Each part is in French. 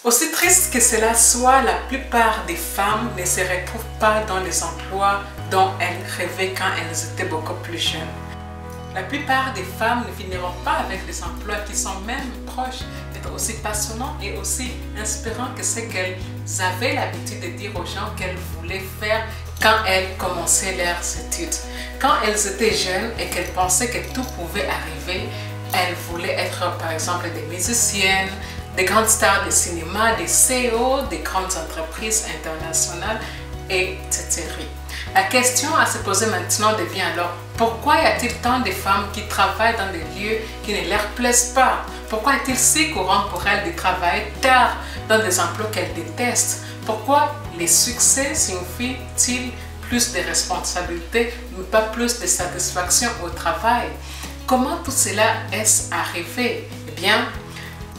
Aussi triste que cela soit, la plupart des femmes ne se retrouvent pas dans les emplois dont elles rêvaient quand elles étaient beaucoup plus jeunes. La plupart des femmes ne finiront pas avec des emplois qui sont même proches d'être aussi passionnants et aussi inspirants que ce qu'elles avaient l'habitude de dire aux gens qu'elles voulaient faire quand elles commençaient leurs études. Quand elles étaient jeunes et qu'elles pensaient que tout pouvait arriver, elles voulaient être par exemple des musiciennes, des grandes stars de cinéma, des CEO, des grandes entreprises internationales, etc. La question à se poser maintenant devient alors, pourquoi y a-t-il tant de femmes qui travaillent dans des lieux qui ne leur plaisent pas? Pourquoi est-il si courant pour elles de travailler tard dans des emplois qu'elles détestent? Pourquoi les succès signifient-ils plus de responsabilités, mais pas plus de satisfaction au travail? Comment tout cela est-ce arrivé? Eh bien,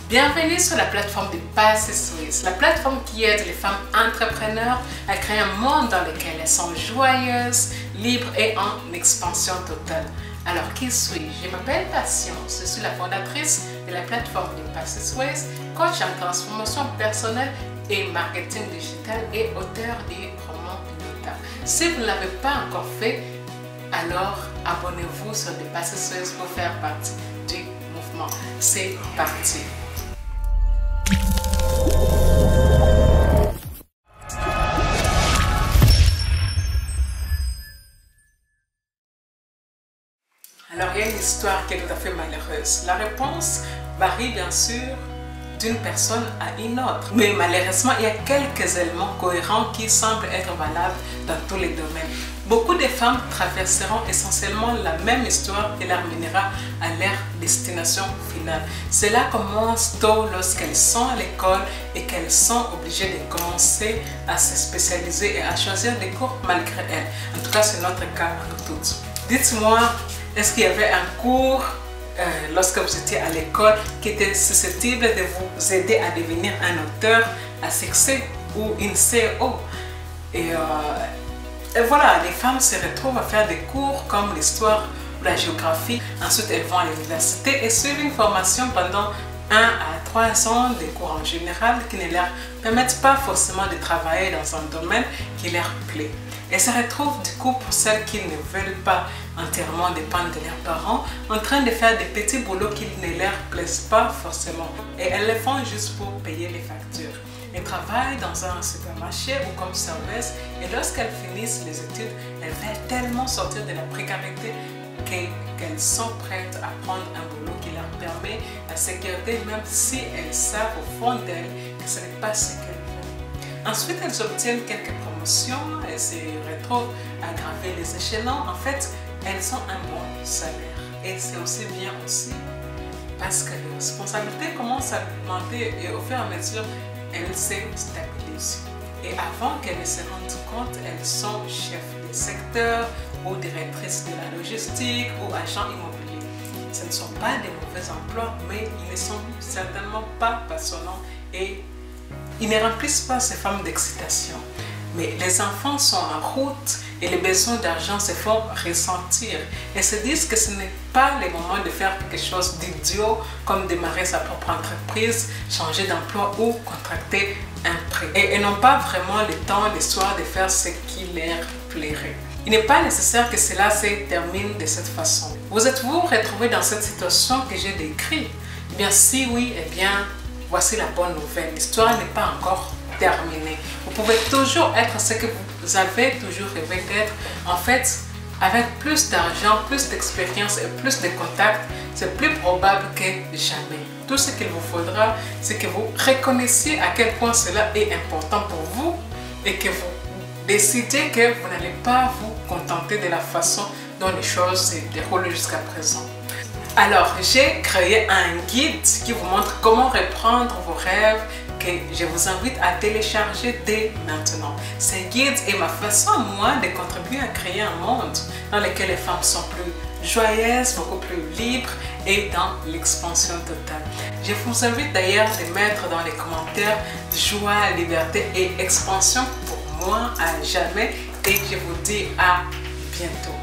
bienvenue sur la plateforme de Passé Suisse, la plateforme qui aide les femmes entrepreneurs à créer un monde dans lequel elles sont joyeuses, libres et en expansion totale. Alors, qui suis-je? Je m'appelle Patience, je suis la fondatrice de la plateforme de Passé Suisse, coach en transformation personnelle et marketing digital et auteur du roman Nota. Si vous ne l'avez pas encore fait, alors abonnez-vous sur The Passé Suisse pour faire partie du mouvement. C'est parti! Alors, il y a une histoire qui est tout à fait malheureuse. La réponse varie bien sûr d'une personne à une autre. Mais malheureusement, il y a quelques éléments cohérents qui semblent être valables dans tous les domaines. Beaucoup de femmes traverseront essentiellement la même histoire qui leur mènera à leur destination finale. Cela commence tôt lorsqu'elles sont à l'école et qu'elles sont obligées de commencer à se spécialiser et à choisir des cours malgré elles. En tout cas, c'est notre cas pour toutes. Dites-moi, est-ce qu'il y avait un cours lorsque vous étiez à l'école qui était susceptible de vous aider à devenir un auteur à succès ou une CEO? Et voilà, les femmes se retrouvent à faire des cours comme l'histoire ou la géographie. Ensuite, elles vont à l'université et suivent une formation pendant 1 à 3 ans, des cours en général qui ne leur permettent pas forcément de travailler dans un domaine qui leur plaît. Elles se retrouvent du coup, pour celles qui ne veulent pas entièrement dépendre de leurs parents, en train de faire des petits boulots qui ne leur plaisent pas forcément. Et elles le font juste pour payer les factures. Elles travaillent dans un supermarché ou comme serveuse et lorsqu'elles finissent les études, elles veulent tellement sortir de la précarité qu'elles sont prêtes à prendre un boulot qui leur permet la sécurité même si elles savent au fond d'elles que ce n'est pas ce qu'elles veulent. Ensuite, elles obtiennent quelques promotions, elles se retrouvent à graver les échelons. En fait, elles ont un bon salaire et c'est aussi bien aussi parce que les responsabilités commencent à augmenter et au fur et à mesure, elles se stabilisent. Et avant qu'elles ne se rendent compte, elles sont chefs de secteur ou directrices de la logistique ou agents immobiliers. Ce ne sont pas des mauvais emplois, mais ils ne sont certainement pas passionnants et ils ne remplissent pas ces femmes d'excitation. Mais les enfants sont en route et les besoins d'argent se font ressentir et se disent que ce n'est pas le moment de faire quelque chose d'idiot comme démarrer sa propre entreprise, changer d'emploi ou contracter un prêt. Et n'ont pas vraiment le temps le soir de faire ce qui leur plairait. Il n'est pas nécessaire que cela se termine de cette façon. Vous êtes-vous retrouvé dans cette situation que j'ai décrite? Eh bien, si oui, eh bien, voici la bonne nouvelle. L'histoire n'est pas encore terminée. Vous pouvez toujours être ce que vous avez toujours rêvé d'être. En fait, avec plus d'argent, plus d'expérience et plus de contacts, c'est plus probable que jamais. Tout ce qu'il vous faudra, c'est que vous reconnaissiez à quel point cela est important pour vous et que vous décidez que vous n'allez pas vous contenter de la façon dont les choses se déroulent jusqu'à présent. Alors, j'ai créé un guide qui vous montre comment reprendre vos rêves que je vous invite à télécharger dès maintenant. Ce guide est ma façon, moi, de contribuer à créer un monde dans lequel les femmes sont plus joyeuses, beaucoup plus libres et dans l'expansion totale. Je vous invite d'ailleurs de mettre dans les commentaires joie, liberté et expansion pour moi à jamais et je vous dis à bientôt.